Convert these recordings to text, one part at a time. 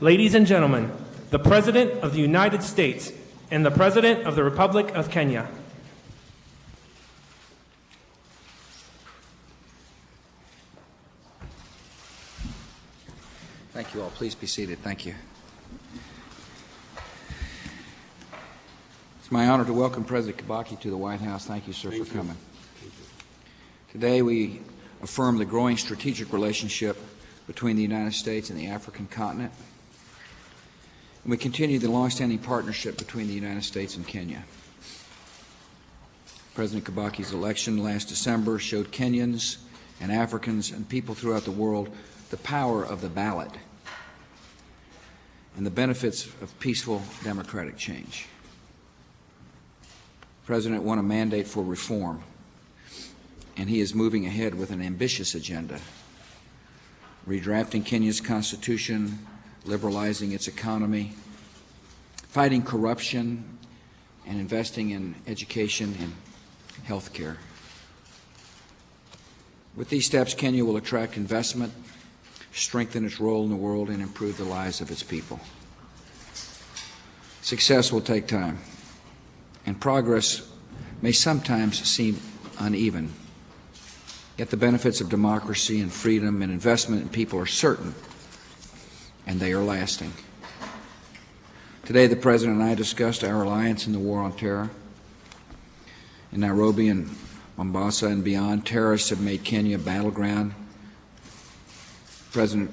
Ladies and gentlemen, the President of the United States and the President of the Republic of Kenya. Thank you all. Please be seated. Thank you. It's my honor to welcome President Kibaki to the White House. Thank you, sir, for coming. Today we affirm the growing strategic relationship between the United States and the African continent. And we continue the long-standing partnership between the United States and Kenya. President Kibaki's election last December showed Kenyans and Africans and people throughout the world the power of the ballot and the benefits of peaceful democratic change. The President won a mandate for reform, and he is moving ahead with an ambitious agenda, redrafting Kenya's constitution, liberalizing its economy, fighting corruption, and investing in education and health care. With these steps, Kenya will attract investment, strengthen its role in the world, and improve the lives of its people. Success will take time, and progress may sometimes seem uneven. Yet the benefits of democracy and freedom and investment in people are certain, and they are lasting. Today, the President and I discussed our alliance in the war on terror. In Nairobi and Mombasa and beyond, terrorists have made Kenya a battleground. The President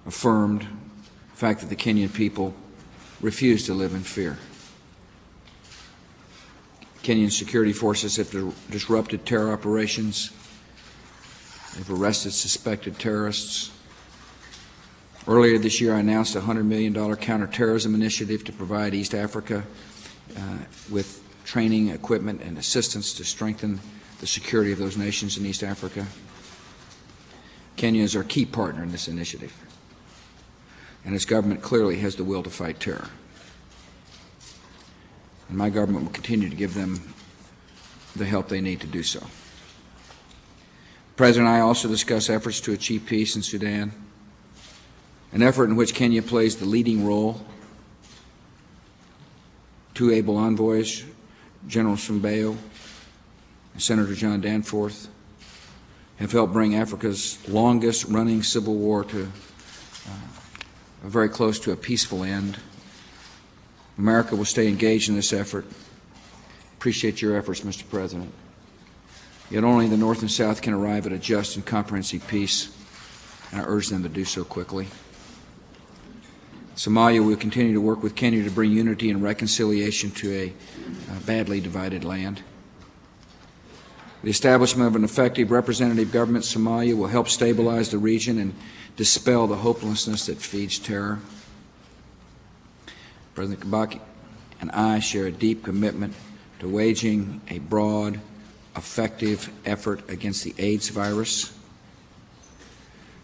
affirmed the fact that the Kenyan people refuse to live in fear. Kenyan security forces have disrupted terror operations. They've arrested suspected terrorists. Earlier this year, I announced a $100 million counterterrorism initiative to provide East Africa with training, equipment, and assistance to strengthen the security of those nations in East Africa. Kenya is our key partner in this initiative, and its government clearly has the will to fight terror. And my government will continue to give them the help they need to do so. The President and I also discussed efforts to achieve peace in Sudan, an effort in which Kenya plays the leading role. Two able envoys, General Sumbayo and Senator John Danforth, have helped bring Africa's longest-running civil war to very close to a peaceful end. America will stay engaged in this effort. Appreciate your efforts, Mr. President. Yet only the North and South can arrive at a just and comprehensive peace, and I urge them to do so quickly. Somalia will continue to work with Kenya to bring unity and reconciliation to a badly divided land. The establishment of an effective representative government in Somalia will help stabilize the region and dispel the hopelessness that feeds terror. President Kibaki and I share a deep commitment to waging a broad, effective effort against the AIDS virus,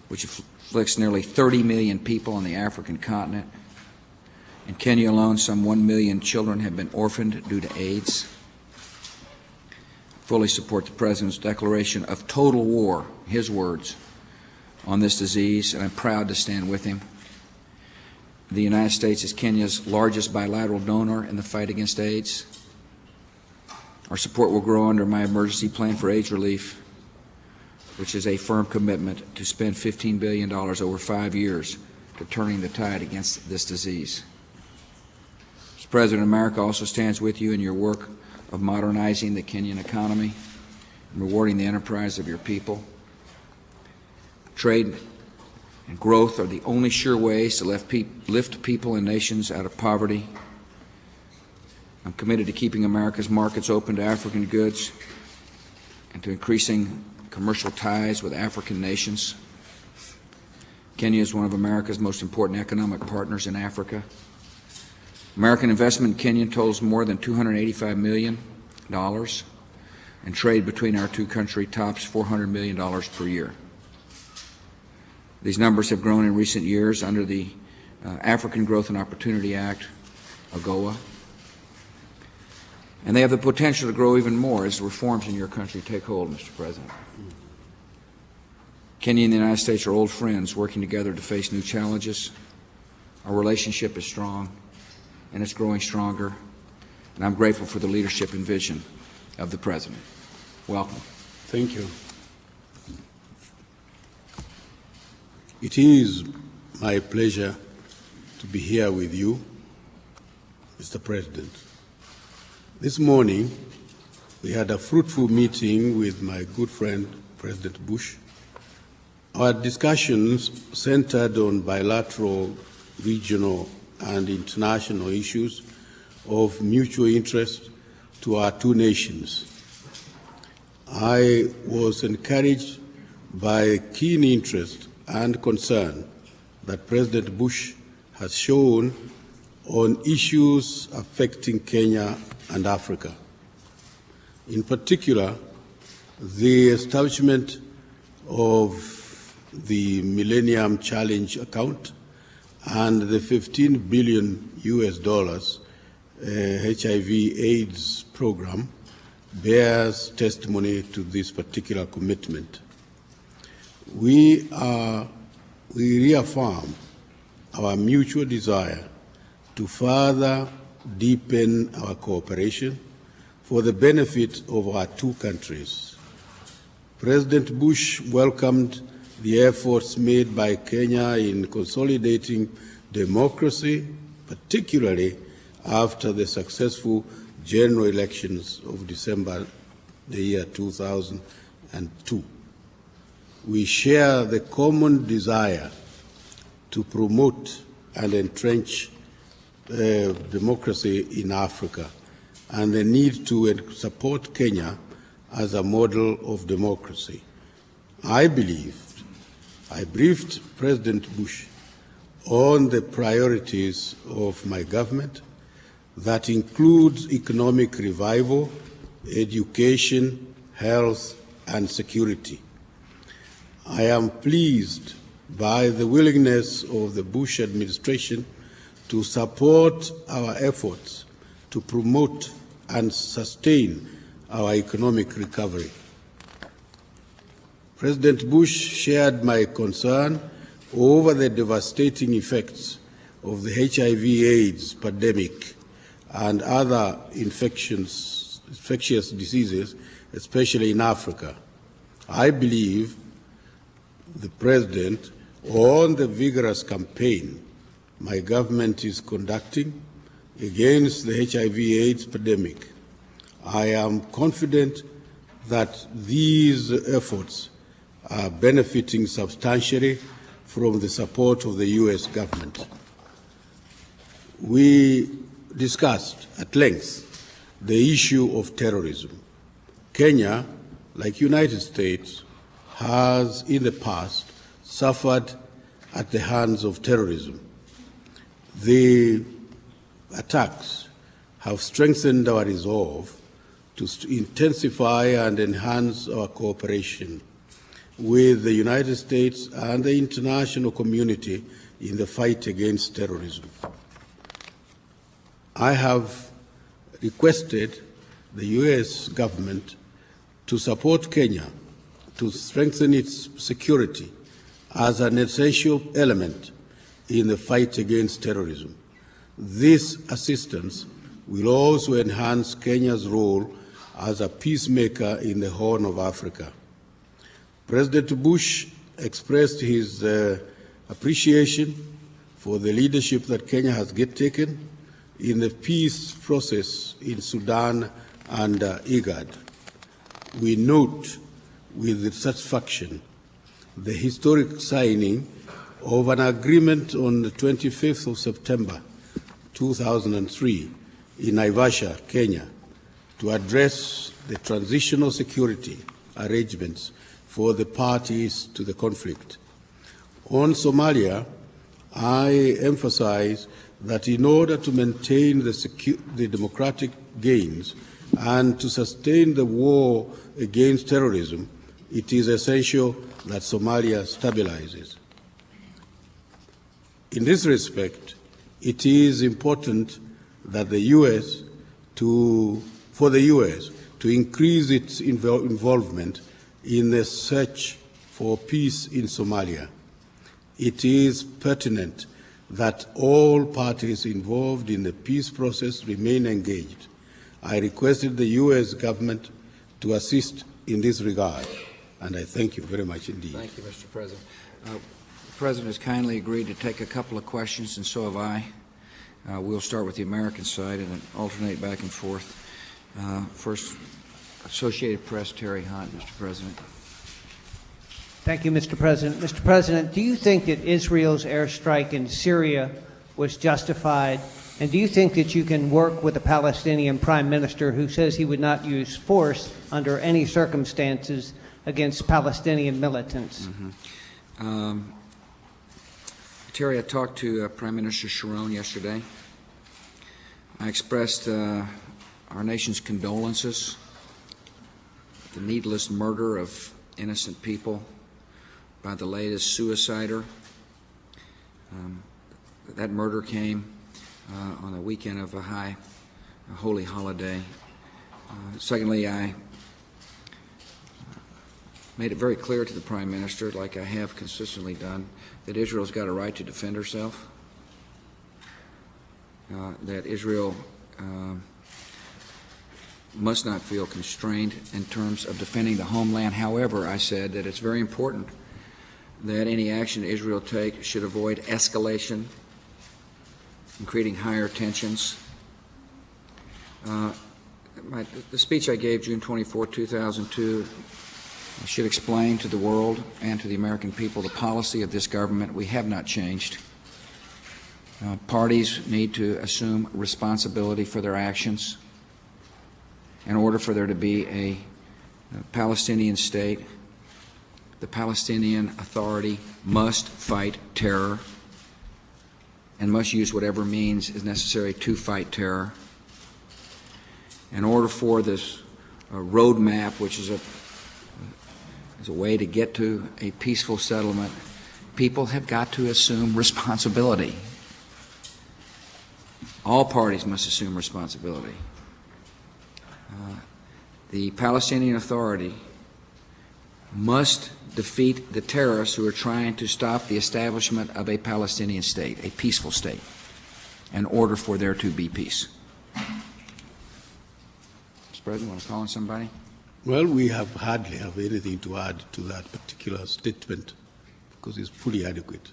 which afflicts nearly 30 million people on the African continent. In Kenya alone, some 1 million children have been orphaned due to AIDS. Fully support the President's declaration of total war, his words, on this disease, and I'm proud to stand with him. The United States is Kenya's largest bilateral donor in the fight against AIDS. Our support will grow under my emergency plan for AIDS relief, which is a firm commitment to spend $15 billion over 5 years to turning the tide against this disease. Mr. President, America also stands with you in your work of modernizing the Kenyan economy and rewarding the enterprise of your people. Trade and growth are the only sure ways to lift people and nations out of poverty. I'm committed to keeping America's markets open to African goods and to increasing commercial ties with African nations. Kenya is one of America's most important economic partners in Africa. American investment in Kenya totals more than $285 million, and trade between our two countries tops $400 million per year. These numbers have grown in recent years under the African Growth and Opportunity Act, AGOA, and they have the potential to grow even more as the reforms in your country take hold, Mr. President. Kenya and the United States are old friends working together to face new challenges. Our relationship is strong, and it's growing stronger, and I'm grateful for the leadership and vision of the President. Welcome. Thank you. It is my pleasure to be here with you, Mr. President. This morning, we had a fruitful meeting with my good friend, President Bush. Our discussions centered on bilateral, regional, and international issues of mutual interest to our two nations. I was encouraged by keen interest and concern that President Bush has shown on issues affecting Kenya and Africa. In particular, the establishment of the Millennium Challenge account and the $15 billion HIV/AIDS program bears testimony to this particular commitment. We reaffirm our mutual desire to further deepen our cooperation for the benefit of our two countries. President Bush welcomed the efforts made by Kenya in consolidating democracy, particularly after the successful general elections of December the year 2002. We share the common desire to promote and entrench democracy in Africa and the need to support Kenya as a model of democracy. I briefed President Bush on the priorities of my government that includes economic revival, education, health, and security. I am pleased by the willingness of the Bush administration to support our efforts to promote and sustain our economic recovery. President Bush shared my concern over the devastating effects of the HIV/AIDS pandemic and other infectious diseases, especially in Africa. I believe the President on the vigorous campaign my government is conducting against the HIV/AIDS pandemic. I am confident that these efforts are benefiting substantially from the support of the U.S. government. We discussed at length the issue of terrorism. Kenya, like United States, has in the past suffered at the hands of terrorism. The attacks have strengthened our resolve to intensify and enhance our cooperation with the United States and the international community in the fight against terrorism. I have requested the U.S. government to support Kenya to strengthen its security as an essential element in the fight against terrorism. This assistance will also enhance Kenya's role as a peacemaker in the Horn of Africa. President Bush expressed his appreciation for the leadership that Kenya has taken in the peace process in Sudan and IGAD. We note with satisfaction the historic signing of an agreement on the 25th of September 2003 in Naivasha, Kenya, to address the transitional security arrangements for the parties to the conflict. On Somalia, I emphasize that in order to maintain the democratic gains and to sustain the war against terrorism, it is essential that Somalia stabilizes. In this respect, it is important that for the U.S. to increase its involvement in the search for peace in Somalia. It is pertinent that all parties involved in the peace process remain engaged. I requested the U.S. government to assist in this regard, and I thank you very much indeed. Thank you, Mr. President. The President has kindly agreed to take a couple of questions, and so have I. We'll start with the American side and then alternate back and forth. First, Associated Press, Terry Hunt, Mr. President. Thank you, Mr. President. Mr. President, do you think that Israel's airstrike in Syria was justified? And do you think that you can work with the Palestinian Prime Minister who says he would not use force under any circumstances against Palestinian militants? Terry, I talked to Prime Minister Sharon yesterday. I expressed our nation's condolences with the needless murder of innocent people by the latest suicider. That murder came on the weekend of a holy holiday. Secondly, I made it very clear to the Prime Minister, like I have consistently done, that Israel's got a right to defend herself, that Israel must not feel constrained in terms of defending the homeland. However, I said that it's very important that any action Israel takes should avoid escalation and creating higher tensions. The speech I gave June 24, 2002 should explain to the world and to the American people the policy of this government. We have not changed. Parties need to assume responsibility for their actions. In order for there to be a Palestinian state, the Palestinian Authority must fight terror and must use whatever means is necessary to fight terror. In order for this roadmap, which is a way to get to a peaceful settlement, people have got to assume responsibility. All parties must assume responsibility. The Palestinian Authority must defeat the terrorists who are trying to stop the establishment of a Palestinian state, a peaceful state, in order for there to be peace. Mr. President, want to call on somebody? Well, we hardly have anything to add to that particular statement because it's fully adequate.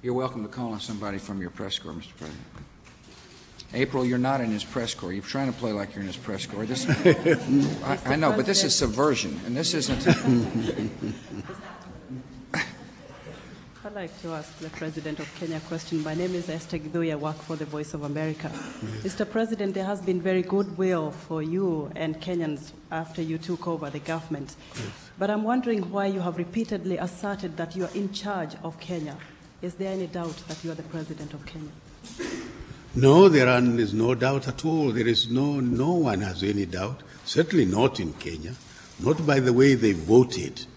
You're welcome to call on somebody from your press corps, Mr. President. April, you're not in his press corps. You're trying to play like you're in his press corps. This, I know, but this is subversion, and this isn't. I'd like to ask the President of Kenya a question. My name is Esther Gidhui. I work for the Voice of America. Yes. Mr. President, there has been very goodwill for you and Kenyans after you took over the government. Yes. But I'm wondering why you have repeatedly asserted that you are in charge of Kenya. Is there any doubt that you are the President of Kenya? No, there is no doubt at all. There is no one has any doubt. Certainly not in Kenya. Not by the way they voted,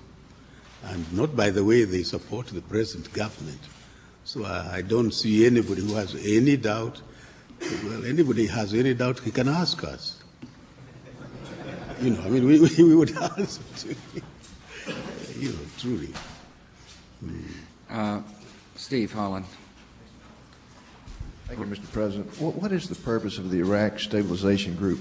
and not by the way they support the present government. So I don't see anybody who has any doubt. Well, anybody has any doubt, he can ask us. You know, I mean, we would answer to, you know, truly. Steve Holland. Thank you, Mr. President. What is the purpose of the Iraq Stabilization Group?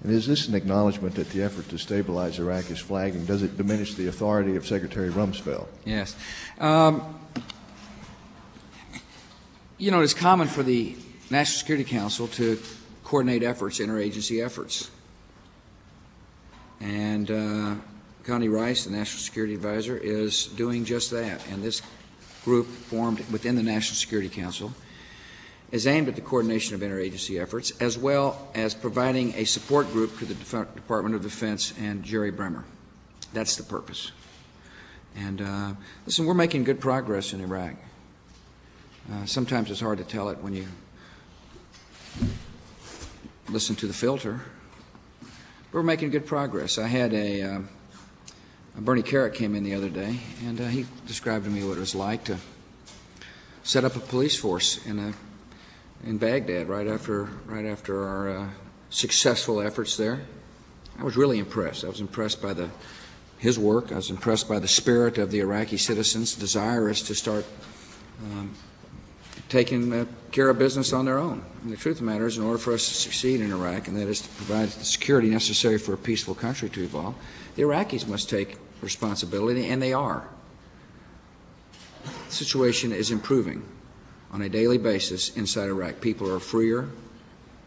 And is this an acknowledgement that the effort to stabilize Iraq is flagging? Does it diminish the authority of Secretary Rumsfeld? Yes. You know, it's common for the National Security Council to coordinate efforts, interagency efforts. And Connie Rice, the National Security Advisor, is doing just that. And this group formed within the National Security Council is aimed at the coordination of interagency efforts, as well as providing a support group to the Department of Defense and Jerry Bremer. That's the purpose. And listen, we're making good progress in Iraq. Sometimes it's hard to tell it when you listen to the filter. We're making good progress. I had Bernie Carrick came in the other day, and he described to me what it was like to set up a police force in Baghdad right after our successful efforts there. I was really impressed. I was impressed by his work. I was impressed by the spirit of the Iraqi citizens, desirous to start taking care of business on their own. And the truth of the matter is, in order for us to succeed in Iraq, and that is to provide the security necessary for a peaceful country to evolve, the Iraqis must take responsibility, and they are. The situation is improving on a daily basis inside Iraq. People are freer.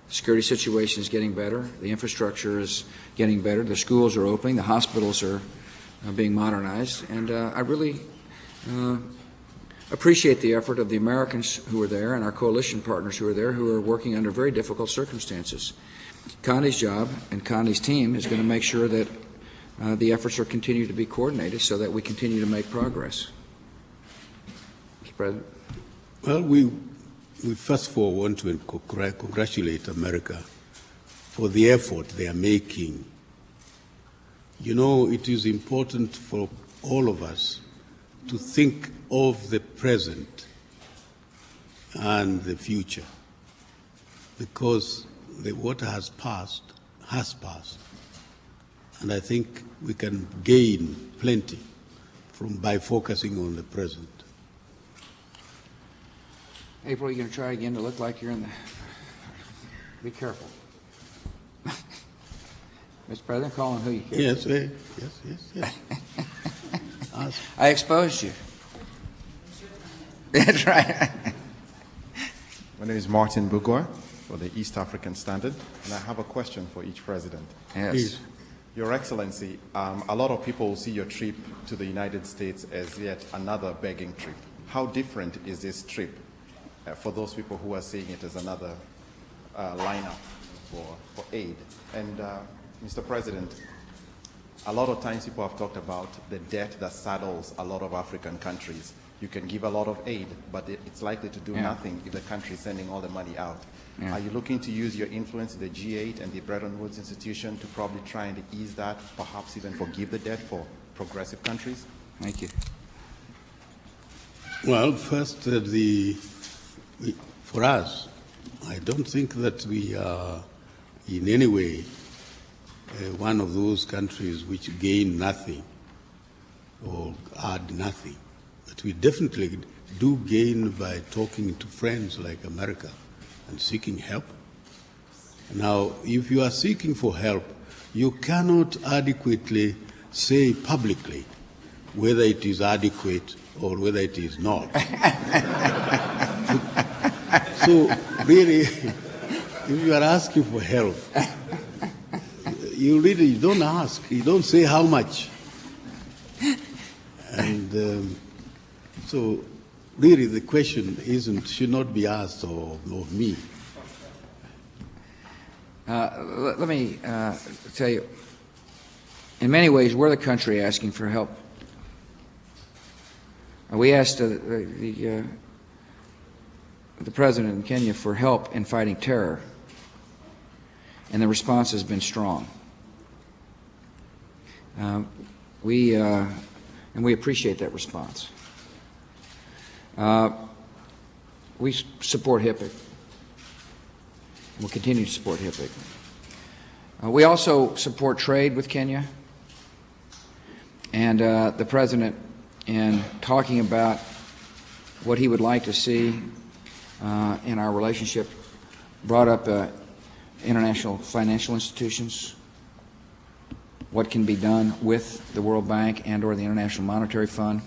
The security situation is getting better. The infrastructure is getting better. The schools are opening. The hospitals are being modernized. And I really appreciate the effort of the Americans who are there and our coalition partners who are there, who are working under very difficult circumstances. Condi's job and Condi's team is going to make sure that the efforts are continue to be coordinated so that we continue to make progress. Mr. President. Well, we first of all want to congratulate America for the effort they are making. You know, it is important for all of us to think of the present and the future, because what has passed, and I think we can gain plenty by focusing on the present. April, you're going to try again to look like you're in the... Be careful. Mr. President, call on who you can. Yes. I exposed you. That's right. My name is Martin Bugor for the East African Standard, and I have a question for each president. Yes. Please. Your Excellency, a lot of people see your trip to the United States as yet another begging trip. How different is this trip for those people who are seeing it as another lineup for aid? And Mr. President, a lot of times people have talked about the debt that saddles a lot of African countries. You can give a lot of aid, but it's likely to do nothing if the country is sending all the money out. Are you looking to use your influence in the G8 and the Bretton Woods institution to probably try and ease that, perhaps even forgive the debt for progressive countries? Thank you. Well, first, for us, I don't think that we are in any way one of those countries which gain nothing or add nothing. But we definitely do gain by talking to friends like America and seeking help. Now, if you are seeking for help, you cannot adequately say publicly whether it is adequate or whether it is not. So, really, if you are asking for help, you don't ask, you don't say how much. And so, really, the question should not be asked of me. Let me tell you, in many ways, we're the country asking for help. We asked the president in Kenya for help in fighting terror, and the response has been strong. And we appreciate that response. We support HIPC. We'll continue to support HIPC. We also support trade with Kenya, and the president, in talking about what he would like to see in our relationship, brought up international financial institutions, what can be done with the World Bank and or the International Monetary Fund.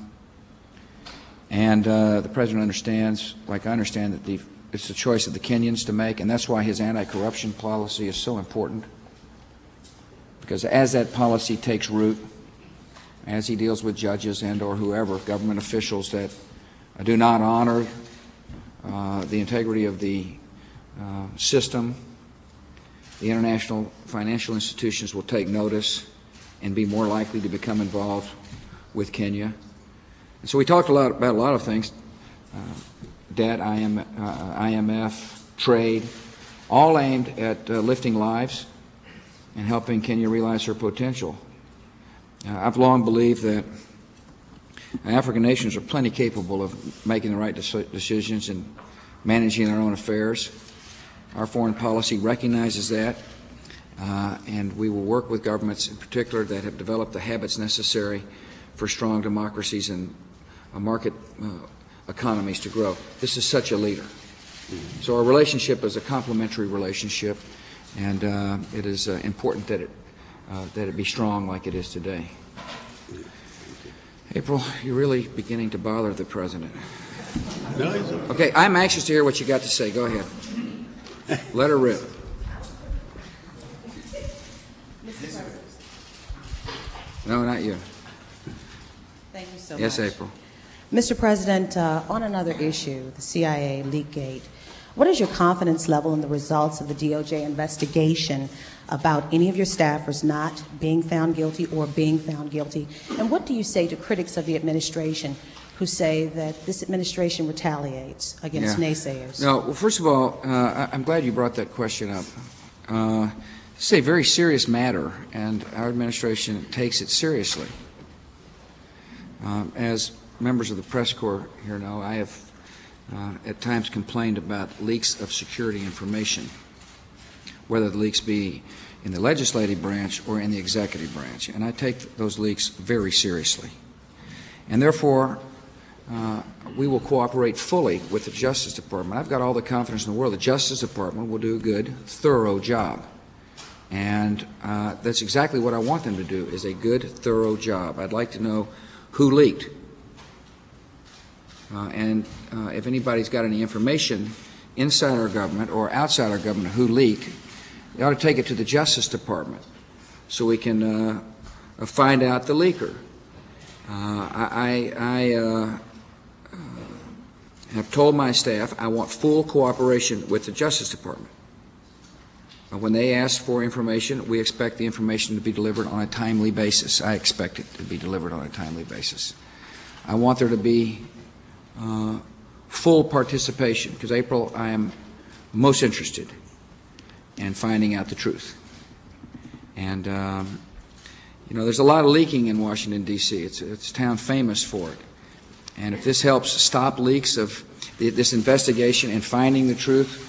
And the president understands, like I understand, that it's the choice of the Kenyans to make, and that's why his anti-corruption policy is so important. Because as that policy takes root, as he deals with judges and or whoever, government officials that do not honor the integrity of the system, the international financial institutions will take notice and be more likely to become involved with Kenya. And so we talked about a lot of things, debt, IMF, trade, all aimed at lifting lives and helping Kenya realize her potential. I've long believed that African nations are plenty capable of making the right decisions and managing their own affairs. Our foreign policy recognizes that, and we will work with governments in particular that have developed the habits necessary for strong democracies and economies to grow. This is such a leader. So our relationship is a complementary relationship, and it is important that it be strong like it is today. April, you're really beginning to bother the President. No, it's okay. Okay, I'm anxious to hear what you got to say. Go ahead. Let her rip. No, not you. Thank you so Yes, much. April. Mr. President, on another issue, the CIA leakgate, what is your confidence level in the results of the DOJ investigation about any of your staffers not being found guilty or being found guilty? And what do you say to critics of the administration who say that this administration retaliates against naysayers? No, well, first of all, I'm glad you brought that question up. This is a very serious matter, and our administration takes it seriously. As members of the press corps here know, I have at times complained about leaks of security information, whether the leaks be in the legislative branch or in the executive branch, and I take those leaks very seriously. And therefore, we will cooperate fully with the Justice Department. I've got all the confidence in the world the Justice Department will do a good, thorough job. And that's exactly what I want them to do, is a good, thorough job. I'd like to know who leaked. And if anybody's got any information inside our government or outside our government who leaked, they ought to take it to the Justice Department so we can find out the leaker. I have told my staff I want full cooperation with the Justice Department. When they ask for information, we expect the information to be delivered on a timely basis. I expect it to be delivered on a timely basis. I want there to be full participation, because, April, I am most interested in finding out the truth. And, you know, there's a lot of leaking in Washington, D.C. It's a town famous for it. And if this helps stop leaks of this investigation and finding the truth,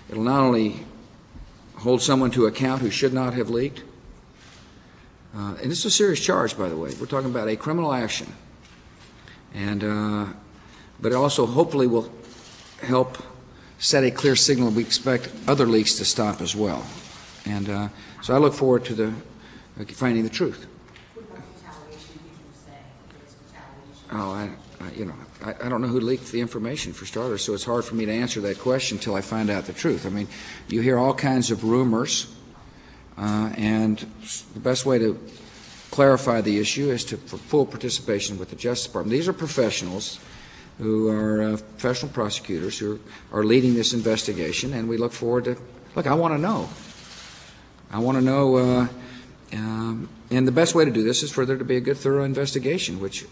it'll not only hold someone to account who should not have leaked, and this is a serious charge, by the way. We're talking about a criminal action. And, but it also hopefully will help set a clear signal. We expect other leaks to stop as well. And so I look forward to finding the truth. Oh, I don't know who leaked the information, for starters, so it's hard for me to answer that question until I find out the truth. I mean, you hear all kinds of rumors, and the best way to clarify the issue is for full participation with the Justice Department. These are professionals who are professional prosecutors who are leading this investigation, and we look forward to, look, I want to know. I want to know, and the best way to do this is for there to be a good, thorough investigation, which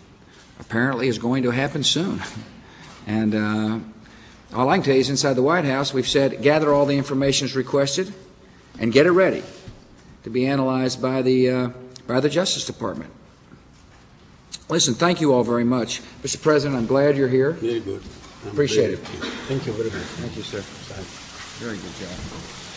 apparently is going to happen soon. And all I can tell you is inside the White House, we've said gather all the information as requested and get it ready to be analyzed by the Justice Department. Listen, thank you all very much. Mr. President, I'm glad you're here. Very good. Appreciate it. Thank you very much. Thank you, sir. Very good job.